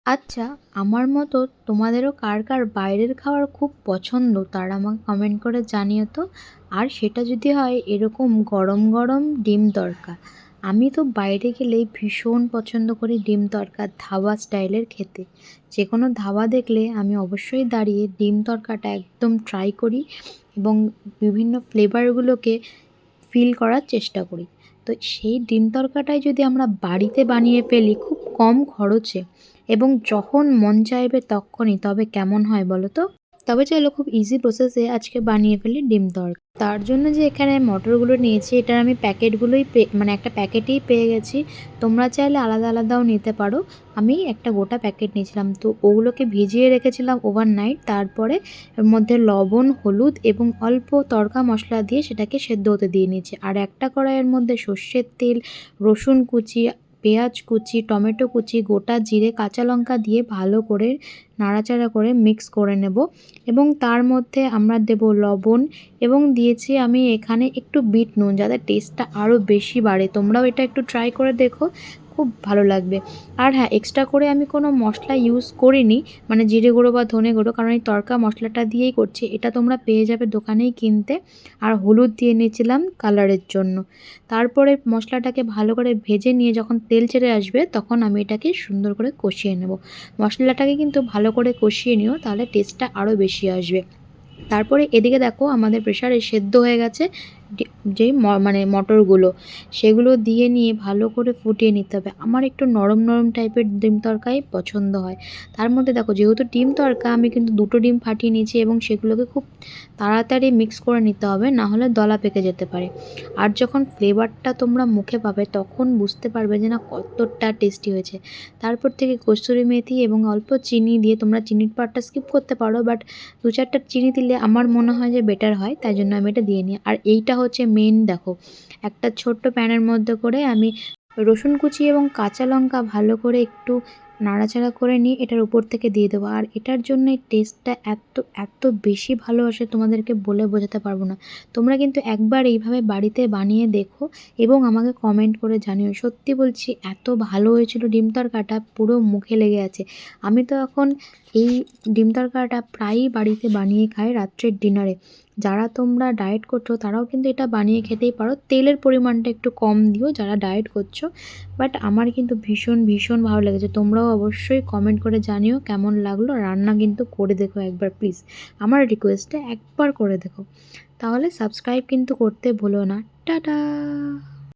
আচ্ছা, আমার মতো তোমাদেরও কার, কার বাইরের খাবার খুব পছন্দ তারা আমাকে কমেন্ট করে জানিও তো। আর সেটা যদি হয় এরকম গরম, গরম ডিম তড়কা। আমি তো বাইরে গেলেই ভীষণ পছন্দ করি ডিম তড়কা ধাবা স্টাইলের খেতে। যেকোনো ধাবা দেখলে আমি অবশ্যই দাঁড়িয়ে ডিম তড়কাটা একদম ট্রাই করি এবং বিভিন্ন ফ্লেভারগুলোকে ফিল করার চেষ্টা করি। তো সেই ডিম তড়কাটাই যদি আমরা বাড়িতে বানিয়ে ফেলি খুব কম খরচে এবং যখন মন চাইবে তখনই, তবে কেমন হয় বলো তো? তবে চলো খুব ইজি প্রসেসে আজকে বানিয়ে ফেলি ডিম তড়কা। তার জন্য যে এখানে মটরগুলো নিয়েছি এটার আমি প্যাকেটগুলোই মানে একটা প্যাকেটেই পেয়ে গেছি। তোমরা চাইলে আলাদা আলাদাও নিতে পারো। আমি একটা গোটা প্যাকেট নিয়েছিলাম, তো ওগুলোকে ভিজিয়ে রেখেছিলাম ওভারনাইট। তারপরে এর মধ্যে লবণ, হলুদ এবং অল্প তড়কা মশলা দিয়ে সেটাকে সেদ্ধ হতে দিয়ে নিয়েছি। আর একটা কড়াইয়ের মধ্যে সর্ষের তেল, রসুন কুচি, পেঁয়াজ কুচি, টমেটো কুচি, গোটা জিরে, কাঁচা লঙ্কা দিয়ে ভালো করে নাড়াচাড়া করে মিক্স করে নেব এবং তার মধ্যে আমরা দেব লবণ এবং দিয়েছি আমি এখানে একটু বিট নুন, যাতে টেস্টটা আরও বেশি বাড়ে। তোমরাও এটা একটু ট্রাই করে দেখো, খুব ভালো লাগবে। আর হ্যাঁ, এক্সট্রা করে আমি কোনো মশলা ইউজ করিনি, মানে জিরে গুঁড়ো বা ধনে গুঁড়ো, কারণ এই তড়কা মশলাটা দিয়েই করছি। এটা তোমরা পেয়ে যাবে দোকানেই কিনতে। আর হলুদ দিয়ে নিয়েছিলাম কালারের জন্য। তারপরে মশলাটাকে ভালো করে ভেজে নিয়ে যখন তেল ছেড়ে আসবে তখন আমি এটাকে সুন্দর করে কষিয়ে নেব। মশলাটাকে কিন্তু ভালো করে কষিয়ে নিও, তাহলে টেস্টটা আরও বেশি আসবে। তারপরে এদিকে দেখো আমাদের প্রেসারে সেদ্ধ হয়ে গেছে যেই মানে মটরগুলো, সেগুলো দিয়ে নিয়ে ভালো করে ফুটিয়ে নিতে হবে। আমার একটু নরম নরম টাইপের ডিম তরকাই পছন্দ হয়। তার মধ্যে দেখো যেহেতু ডিম তরকা, আমি কিন্তু দুটো ডিম ফাটিয়ে নিয়েছি এবং সেগুলোকে খুব তাড়াতাড়ি মিক্স করে নিতে হবে, না হলে দলা পেকে যেতে পারে। আর যখন ফ্লেভারটা তোমরা মুখে পাবে তখন বুঝতে পারবে যে না কতটা টেস্টি হয়েছে। তারপর থেকে কসুরি মেথি এবং অল্প চিনি দিয়ে, তোমরা চিনির পার্টটা স্কিপ করতে পারো, বাট 2-4টা চিনি দিলে আমার মনে হয় যে বেটার হয়, তাই জন্য আমি এটা দিয়ে নিই। আর এইটা হচ্ছে মেন, দেখো একটা ছোট্ট প্যানের মধ্যে করে আমি রসুন কুচি এবং কাঁচা লঙ্কা ভালো করে একটু নাড়াচাড়া করে নিয়ে এটার উপর থেকে দিয়ে দেবো। আর এটার জন্য এই টেস্টটা এত এত বেশি ভালো আসে, তোমাদেরকে বলে বোঝাতে পারবো না। তোমরা কিন্তু একবার এইভাবে বাড়িতে বানিয়ে দেখো এবং আমাকে কমেন্ট করে জানিও। সত্যি বলছি, এত ভালো হয়েছিল ডিম তরকাটা, পুরো মুখে লেগে আছে। আমি তো এখন এই ডিম তরকাটা প্রায়ই বাড়িতে বানিয়ে খাই রাত্রের ডিনারে। যারা তোমরা ডায়েট করছো তারাও কিন্তু এটা বানিয়ে খেতেই পারো। তেলের পরিমাণটা একটু কম দিও যারা ডায়েট করছো। বাট আমার কিন্তু ভীষণ ভীষণ ভালো লেগেছে। তোমরাও অবশ্যই কমেন্ট করে জানিও কেমন লাগলো। রান্না কিন্তু করে দেখো একবার প্লিজ, আমার রিকোয়েস্টে একবার করে দেখো। তাহলে সাবস্ক্রাইব কিন্তু করতে ভুলো না। টাটা।